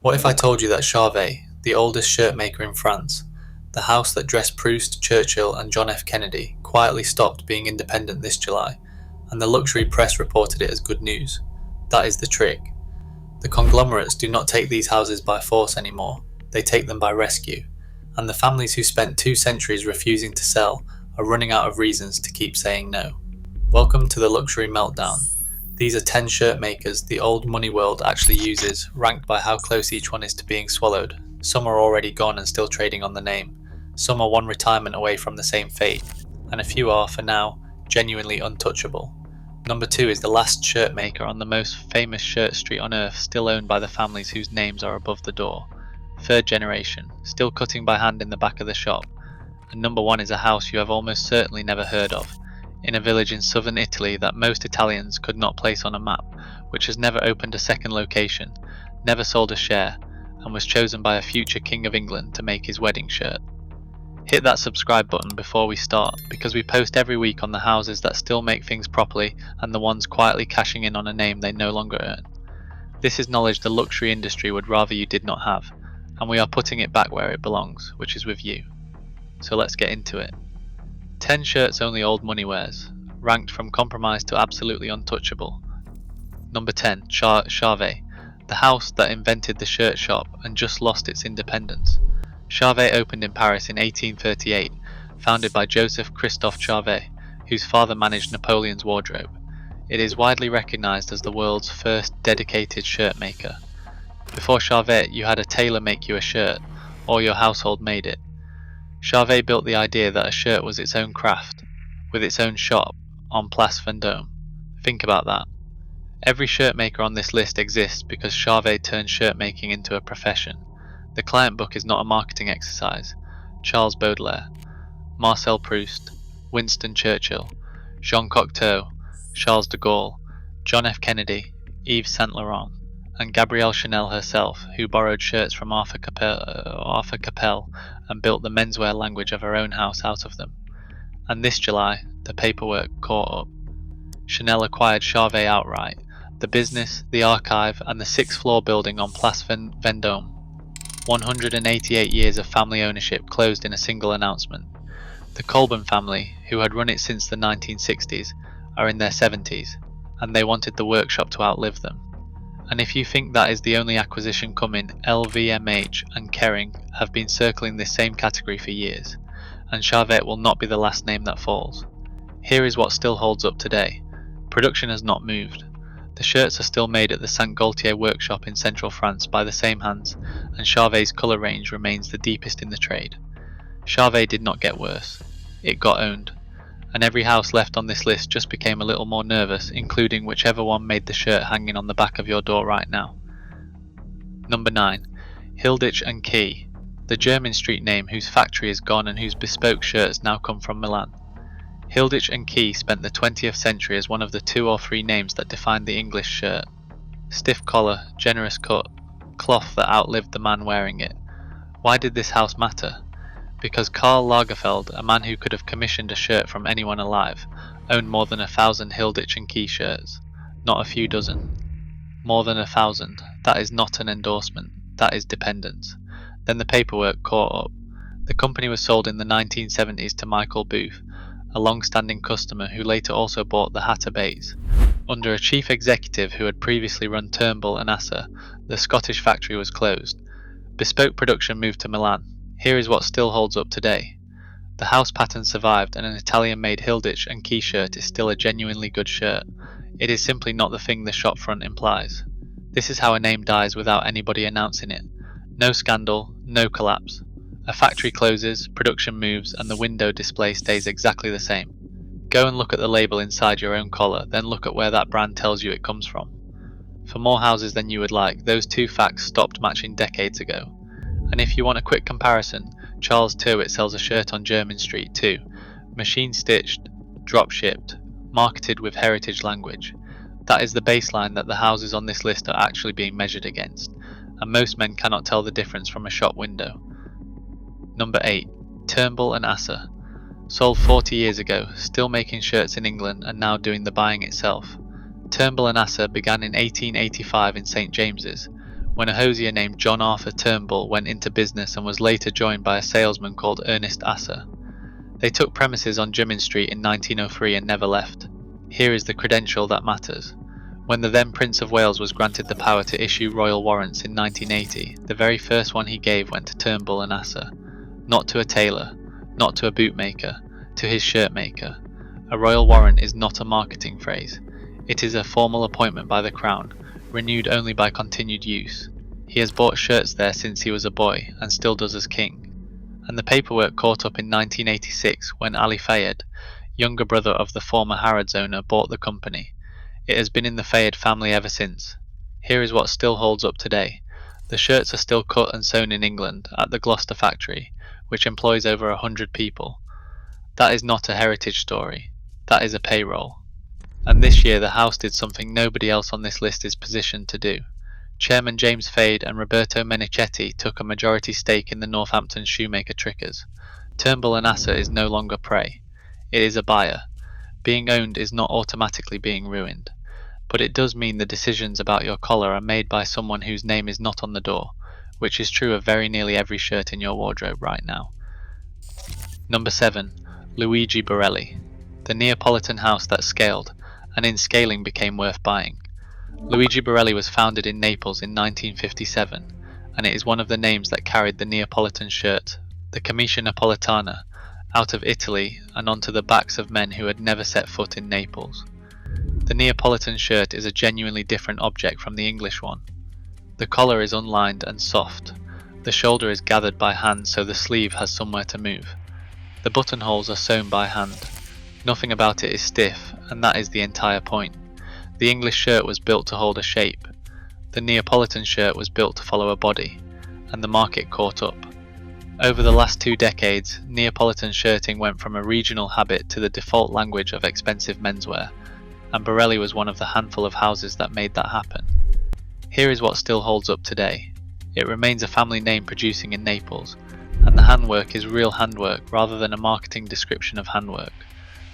What if I told you that Charvet, the oldest shirtmaker in France, the house that dressed Proust, Churchill and John F. Kennedy, quietly stopped being independent this July, and the luxury press reported it as good news? That is the trick. The conglomerates do not take these houses by force anymore, they take them by rescue, and the families who spent 2 centuries refusing to sell are running out of reasons to keep saying no. Welcome to the Luxury Meltdown. These are 10 shirt makers the old money world actually uses, ranked by how close each one is to being swallowed. Some are already gone and still trading on the name. Some are one retirement away from the same fate. And a few are, for now, genuinely untouchable. Number 2 is the last shirt maker on the most famous shirt street on earth, still owned by the families whose names are above the door. 3rd generation, still cutting by hand in the back of the shop. And number 1 is a house you have almost certainly never heard of, in a village in southern Italy that most Italians could not place on a map, which has never opened a second location, never sold a share, and was chosen by a future King of England to make his wedding shirt. Hit that subscribe button before we start, because we post every week on the houses that still make things properly and the ones quietly cashing in on a name they no longer earn. This is knowledge the luxury industry would rather you did not have, and we are putting it back where it belongs, which is with you. So let's get into it. 10 shirts only old money wears, ranked from compromised to absolutely untouchable. Number 10, Charvet, the house that invented the shirt shop and just lost its independence. Charvet opened in Paris in 1838, founded by Joseph Christophe Charvet, whose father managed Napoleon's wardrobe. It is widely recognized as the world's first dedicated shirt maker. Before Charvet, you had a tailor make you a shirt, or your household made it. Charvet built the idea that a shirt was its own craft, with its own shop, on Place Vendôme. Think about that. Every shirt maker on this list exists because Charvet turned shirt making into a profession. The client book is not a marketing exercise. Charles Baudelaire, Marcel Proust, Winston Churchill, Jean Cocteau, Charles de Gaulle, John F. Kennedy, Yves Saint Laurent, and Gabrielle Chanel herself, who borrowed shirts from Arthur Capel and built the menswear language of her own house out of them. And this July, the paperwork caught up. Chanel acquired Charvet outright, the business, the archive, and the 6th floor building on Place Vendôme. 188 years of family ownership closed in a single announcement. The Colburn family, who had run it since the 1960s, are in their 70s, and they wanted the workshop to outlive them. And if you think that is the only acquisition coming, LVMH and Kering have been circling this same category for years, and Charvet will not be the last name that falls. Here is what still holds up today. Production has not moved. The shirts are still made at the Saint Gaultier workshop in central France by the same hands, and Charvet's colour range remains the deepest in the trade. Charvet did not get worse. It got owned. And every house left on this list just became a little more nervous, including whichever one made the shirt hanging on the back of your door right now. Number 9. Hilditch and Key, the Jermyn street name whose factory is gone and whose bespoke shirts now come from Milan. Hilditch and Key spent the 20th century as one of the 2 or 3 names that defined the English shirt. Stiff collar, generous cut, cloth that outlived the man wearing it. Why did this house matter? Because Karl Lagerfeld, a man who could have commissioned a shirt from anyone alive, owned more than 1,000 Hilditch and Key shirts. Not a few dozen. More than 1,000. That is not an endorsement. That is dependence. Then the paperwork caught up. The company was sold in the 1970s to Michael Booth, a long-standing customer who later also bought the Hatter Bates. Under a chief executive who had previously run Turnbull and Asser, the Scottish factory was closed. Bespoke production moved to Milan. Here is what still holds up today. The house pattern survived, and an Italian-made Hilditch and Key shirt is still a genuinely good shirt. It is simply not the thing the shop front implies. This is how a name dies without anybody announcing it. No scandal, no collapse. A factory closes, production moves, and the window display stays exactly the same. Go and look at the label inside your own collar, then look at where that brand tells you it comes from. For more houses than you would like, those 2 facts stopped matching decades ago. And if you want a quick comparison, Charles Tyrwhitt sells a shirt on Jermyn Street too. Machine stitched, drop shipped, marketed with heritage language. That is the baseline that the houses on this list are actually being measured against, and most men cannot tell the difference from a shop window. Number 8. Turnbull and Asser. Sold 40 years ago, still making shirts in England and now doing the buying itself. Turnbull and Asser began in 1885 in St James's, when a hosier named John Arthur Turnbull went into business and was later joined by a salesman called Ernest Asser. They took premises on Jermyn Street in 1903 and never left. Here is the credential that matters. When the then Prince of Wales was granted the power to issue royal warrants in 1980, the very first one he gave went to Turnbull and Asser. Not to a tailor, not to a bootmaker, to his shirtmaker. A royal warrant is not a marketing phrase. It is a formal appointment by the Crown, renewed only by continued use. He has bought shirts there since he was a boy, and still does as king. And the paperwork caught up in 1986 when Ali Fayed, younger brother of the former Harrods owner, bought the company. It has been in the Fayed family ever since. Here is what still holds up today. The shirts are still cut and sewn in England at the Gloucester factory, which employs over 100 people. That is not a heritage story. That is a payroll. And this year the house did something nobody else on this list is positioned to do. Chairman James Fayed and Roberto Menichetti took a majority stake in the Northampton shoemaker trickers. Turnbull and Asser is no longer prey. It is a buyer. Being owned is not automatically being ruined. But it does mean the decisions about your collar are made by someone whose name is not on the door, which is true of very nearly every shirt in your wardrobe right now. Number 7. Luigi Borrelli. The Neapolitan house that scaled, and in scaling became worth buying. Luigi Borrelli was founded in Naples in 1957, and it is one of the names that carried the Neapolitan shirt, the camicia napolitana, out of Italy and onto the backs of men who had never set foot in Naples. The Neapolitan shirt is a genuinely different object from the English one. The collar is unlined and soft. The shoulder is gathered by hand so the sleeve has somewhere to move. The buttonholes are sewn by hand. Nothing about it is stiff, and that is the entire point. The English shirt was built to hold a shape. The Neapolitan shirt was built to follow a body, and the market caught up. Over the last 2 decades, Neapolitan shirting went from a regional habit to the default language of expensive menswear, and Borrelli was one of the handful of houses that made that happen. Here is what still holds up today. It remains a family name producing in Naples, and the handwork is real handwork rather than a marketing description of handwork.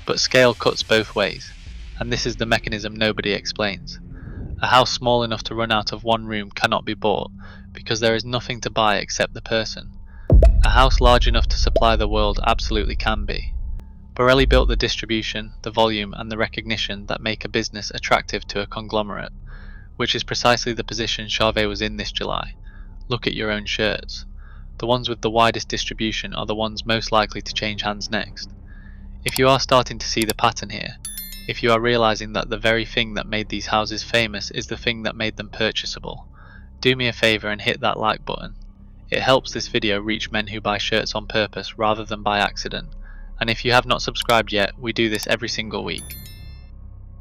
But scale cuts both ways, and this is the mechanism nobody explains. A house small enough to run out of one room cannot be bought, because there is nothing to buy except the person. A house large enough to supply the world absolutely can be. Borrelli built the distribution, the volume and the recognition that make a business attractive to a conglomerate, which is precisely the position Charvet was in this July. Look at your own shirts. The ones with the widest distribution are the ones most likely to change hands next. If you are starting to see the pattern here, if you are realizing that the very thing that made these houses famous is the thing that made them purchasable, do me a favor and hit that like button. It helps this video reach men who buy shirts on purpose rather than by accident, and if you have not subscribed yet, we do this every single week.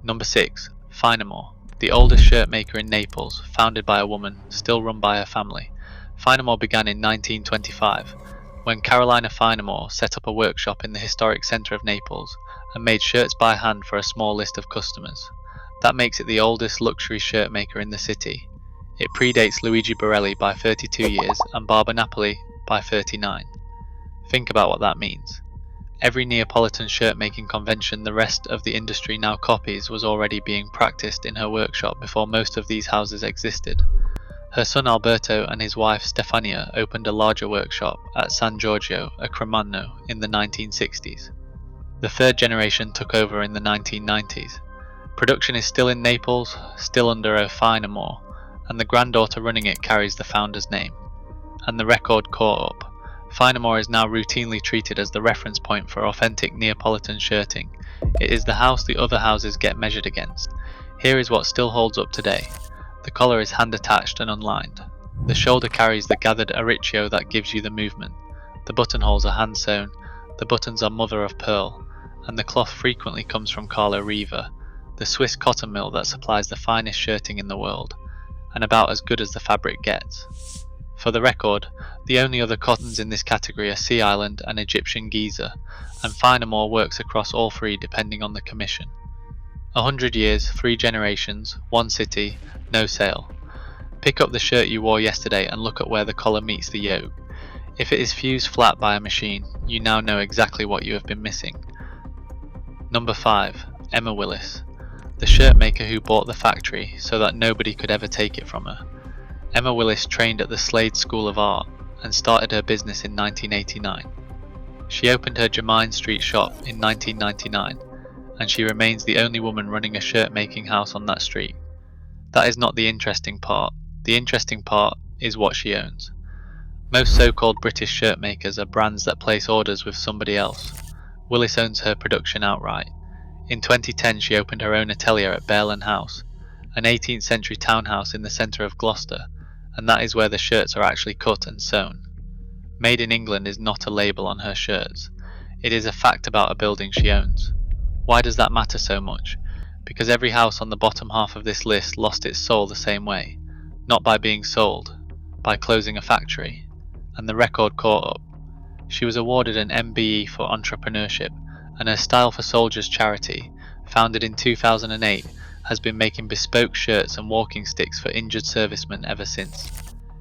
Number 6. Finamore, the oldest shirt maker in Naples, founded by a woman, still run by her family. Finamore began in 1925, when Carolina Finamore set up a workshop in the historic centre of Naples and made shirts by hand for a small list of customers. That makes it the oldest luxury shirt maker in the city. It predates Luigi Borrelli by 32 years and Barber Napoli by 39. Think about what that means. Every Neapolitan shirt making convention the rest of the industry now copies was already being practiced in her workshop before most of these houses existed. Her son Alberto and his wife Stefania opened a larger workshop at San Giorgio a Cremano in the 1960s. The third generation took over in the 1990s. Production is still in Naples, still under a Finamore, and the granddaughter running it carries the founder's name. And the record caught up. Finamore is now routinely treated as the reference point for authentic Neapolitan shirting. It is the house the other houses get measured against. Here is what still holds up today. The collar is hand attached and unlined. The shoulder carries the gathered arricchio that gives you the movement. The buttonholes are hand sewn, the buttons are mother of pearl, and the cloth frequently comes from Carlo Riva, the Swiss cotton mill that supplies the finest shirting in the world, and about as good as the fabric gets. For the record, the only other cottons in this category are Sea Island and Egyptian Giza, and Finamore works across all three depending on the commission. 100 years, 3 generations, 1 city, no sale. Pick up the shirt you wore yesterday and look at where the collar meets the yoke. If it is fused flat by a machine, you now know exactly what you have been missing. Number 5. Emma Willis, the shirt maker who bought the factory so that nobody could ever take it from her. Emma Willis trained at the Slade School of Art and started her business in 1989. She opened her Jermyn Street shop in 1999, and she remains the only woman running a shirt-making house on that street. That is not the interesting part. The interesting part is what she owns. Most so-called British shirt makers are brands that place orders with somebody else. Willis owns her production outright. In 2010 she opened her own atelier at Gaulle House, an 18th century townhouse in the centre of Gloucester, and that is where the shirts are actually cut and sewn. Made in England is not a label on her shirts. It is a fact about a building she owns. Why does that matter so much? Because every house on the bottom half of this list lost its soul the same way. Not by being sold, by closing a factory. And the record caught up. She was awarded an MBE for entrepreneurship, and her Style for Soldiers charity, founded in 2008, has been making bespoke shirts and walking sticks for injured servicemen ever since.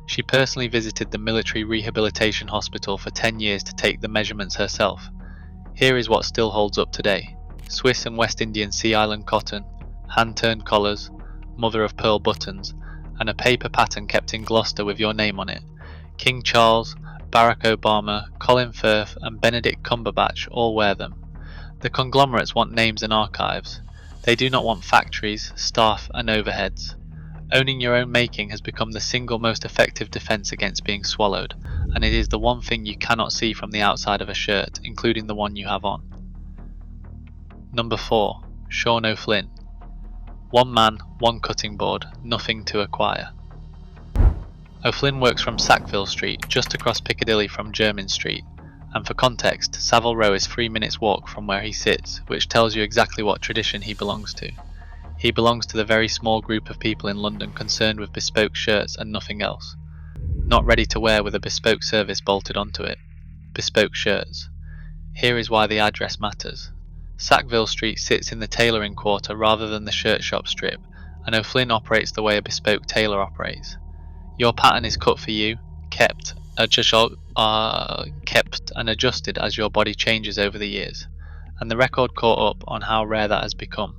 She personally visited the military rehabilitation hospital for 10 years to take the measurements herself. Here is what still holds up today. Swiss and West Indian Sea Island cotton, hand-turned collars, mother-of-pearl buttons, and a paper pattern kept in Gloucester with your name on it. King Charles, Barack Obama, Colin Firth and Benedict Cumberbatch all wear them. The conglomerates want names and archives. They do not want factories, staff and overheads. Owning your own making has become the single most effective defense against being swallowed, and it is the one thing you cannot see from the outside of a shirt, including the one you have on. Number 4. Sean O'Flynn. One man, one cutting board, nothing to acquire. O'Flynn works from Sackville Street, just across Piccadilly from Jermyn Street, and for context, Savile Row is 3 minutes walk from where he sits, which tells you exactly what tradition he belongs to. He belongs to the very small group of people in London concerned with bespoke shirts and nothing else. Not ready to wear with a bespoke service bolted onto it. Bespoke shirts. Here is why the address matters. Sackville Street sits in the tailoring quarter rather than the shirt shop strip, and O'Flynn operates the way a bespoke tailor operates. Your pattern is cut for you, kept and adjusted as your body changes over the years, and the record caught up on how rare that has become.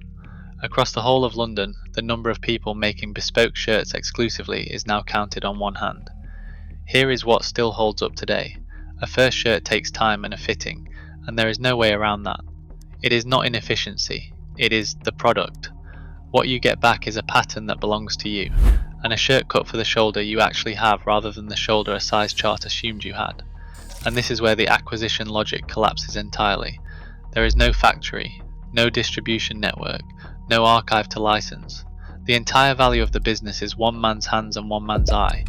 Across the whole of London, the number of people making bespoke shirts exclusively is now counted on one hand. Here is what still holds up today. A first shirt takes time and a fitting, and there is no way around that. It is not inefficiency, it is the product. What you get back is a pattern that belongs to you, and a shirt cut for the shoulder you actually have rather than the shoulder a size chart assumed you had. And this is where the acquisition logic collapses entirely. There is no factory, no distribution network, no archive to license. The entire value of the business is one man's hands and one man's eye,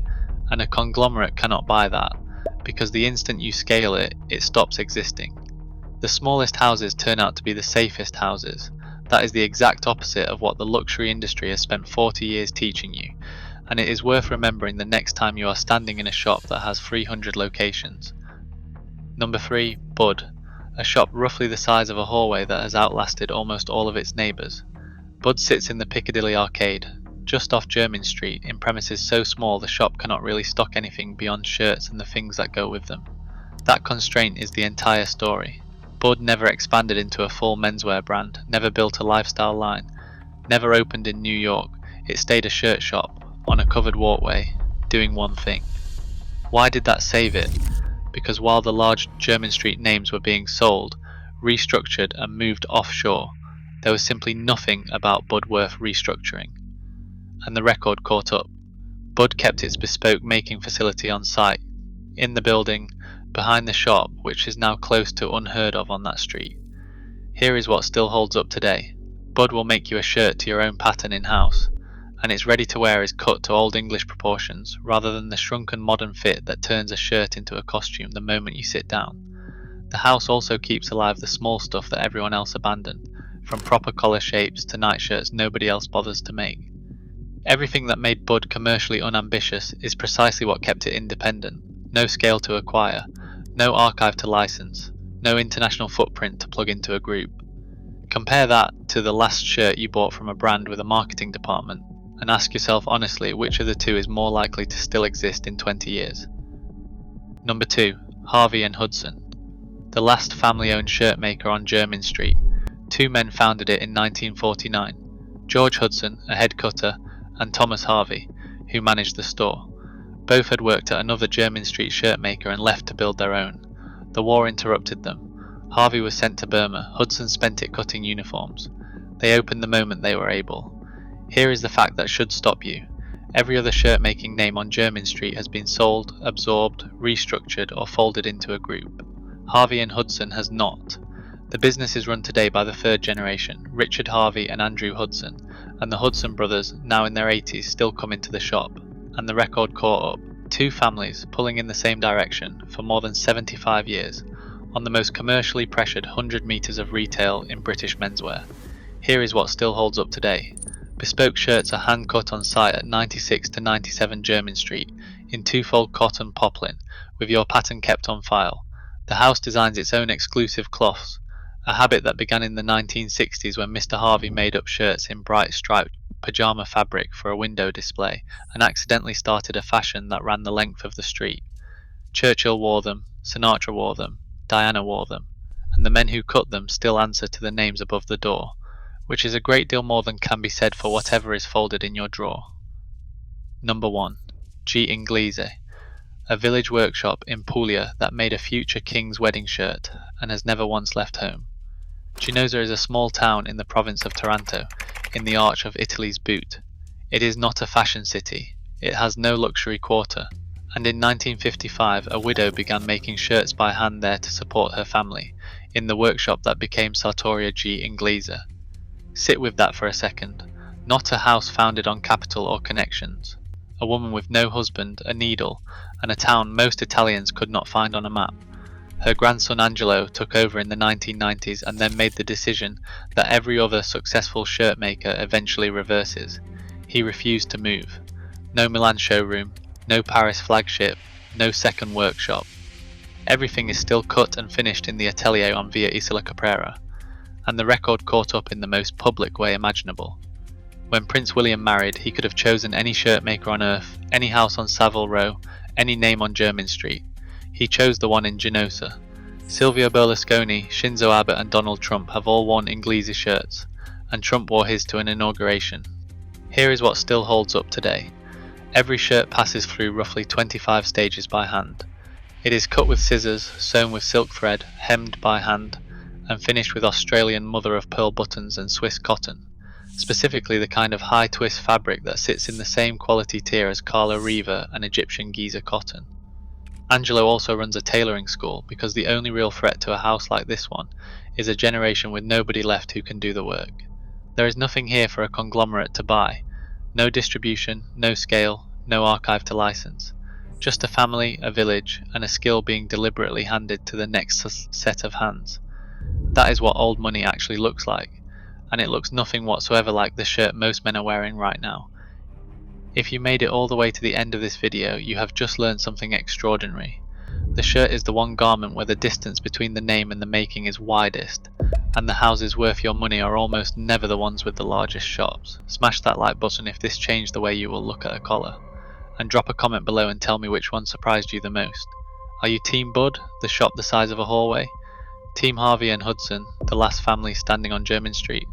and a conglomerate cannot buy that, because the instant you scale it, it stops existing. The smallest houses turn out to be the safest houses. That is the exact opposite of what the luxury industry has spent 40 years teaching you, and it is worth remembering the next time you are standing in a shop that has 300 locations. Number 3. Bud. A shop roughly the size of a hallway that has outlasted almost all of its neighbours. Bud sits in the Piccadilly Arcade, just off Jermyn Street, in premises so small the shop cannot really stock anything beyond shirts and the things that go with them. That constraint is the entire story. Bud never expanded into a full menswear brand, never built a lifestyle line, never opened in New York. It stayed a shirt shop, on a covered walkway, doing one thing. Why did that save it? Because while the large Jermyn Street names were being sold, restructured and moved offshore, there was simply nothing about Bud worth restructuring. And the record caught up. Bud kept its bespoke making facility on site, in the building, behind the shop, which is now close to unheard of on that street. Here is what still holds up today. Bud will make you a shirt to your own pattern in-house, and its ready-to-wear is cut to Old English proportions, rather than the shrunken modern fit that turns a shirt into a costume the moment you sit down. The house also keeps alive the small stuff that everyone else abandoned, from proper collar shapes to nightshirts nobody else bothers to make. Everything that made Bud commercially unambitious is precisely what kept it independent. No scale to acquire, no archive to license, no international footprint to plug into a group. Compare that to the last shirt you bought from a brand with a marketing department, and ask yourself honestly which of the two is more likely to still exist in 20 years. Number 2. Harvie and Hudson. The last family-owned shirt maker on Jermyn Street. 2 men founded it in 1949. George Hudson, a head cutter, and Thomas Harvie, who managed the store. Both had worked at another Jermyn Street shirtmaker and left to build their own. The war interrupted them. Harvie was sent to Burma, Hudson spent it cutting uniforms. They opened the moment they were able. Here is the fact that should stop you. Every other shirt-making name on Jermyn Street has been sold, absorbed, restructured or folded into a group. Harvie and Hudson has not. The business is run today by the third generation, Richard Harvie and Andrew Hudson, and the Hudson brothers, now in their 80s, still come into the shop, and the record caught up. Two families pulling in the same direction for more than 75 years, on the most commercially pressured 100 metres of retail in British menswear. Here is what still holds up today. Bespoke shirts are hand cut on site at 96 to 97 Jermyn Street, in twofold cotton poplin, with your pattern kept on file. The house designs its own exclusive cloths, a habit that began in the 1960s when Mr. Harvie made up shirts in bright striped pyjama fabric for a window display, and accidentally started a fashion that ran the length of the street. Churchill wore them, Sinatra wore them, Diana wore them, and the men who cut them still answer to the names above the door, which is a great deal more than can be said for whatever is folded in your drawer. Number 1. G. Inglese, a village workshop in Puglia that made a future king's wedding shirt and has never once left home. Ginosa is a small town in the province of Taranto, in the arch of Italy's boot. It is not a fashion city, it has no luxury quarter, and in 1955 a widow began making shirts by hand there to support her family, in the workshop that became Sartoria G. Inglese. Sit with that for a second. Not a house founded on capital or connections. A woman with no husband, a needle, and a town most Italians could not find on a map. Her grandson Angelo took over in the 1990s and then made the decision that every other successful shirt maker eventually reverses. He refused to move. No Milan showroom, no Paris flagship, no second workshop. Everything is still cut and finished in the atelier on Via Isola Caprera, and the record caught up in the most public way imaginable. When Prince William married, he could have chosen any shirt maker on earth, any house on Savile Row, any name on Jermyn Street. He chose the one in Ginosa. Silvio Berlusconi, Shinzo Abe and Donald Trump have all worn Inglese shirts, and Trump wore his to an inauguration. Here is what still holds up today. Every shirt passes through roughly 25 stages by hand. It is cut with scissors, sewn with silk thread, hemmed by hand, and finished with Australian mother-of-pearl buttons and Swiss cotton, specifically the kind of high twist fabric that sits in the same quality tier as Carla Riva and Egyptian Giza cotton. Angelo also runs a tailoring school because the only real threat to a house like this one is a generation with nobody left who can do the work. There is nothing here for a conglomerate to buy. No distribution, no scale, no archive to license. Just a family, a village, and a skill being deliberately handed to the next set of hands. That is what old money actually looks like, and it looks nothing whatsoever like the shirt most men are wearing right now. If you made it all the way to the end of this video, you have just learned something extraordinary. The shirt is the one garment where the distance between the name and the making is widest, and the houses worth your money are almost never the ones with the largest shops. Smash that like button if this changed the way you will look at a collar, and drop a comment below and tell me which one surprised you the most. Are you Team Bud, the shop the size of a hallway? Team Harvie and Hudson, the last family standing on Jermyn Street?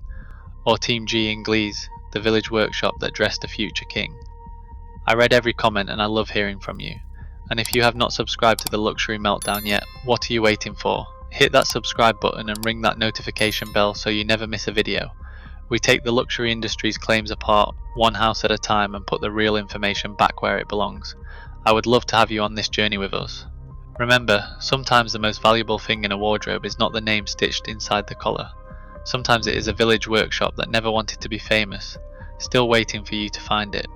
Or Team G. Inglese, the village workshop that dressed a future king? I read every comment and I love hearing from you. And if you have not subscribed to the Luxury Meltdown yet, what are you waiting for? Hit that subscribe button and ring that notification bell so you never miss a video. We take the luxury industry's claims apart, one house at a time, and put the real information back where it belongs. I would love to have you on this journey with us. Remember, sometimes the most valuable thing in a wardrobe is not the name stitched inside the collar. Sometimes it is a village workshop that never wanted to be famous, still waiting for you to find it.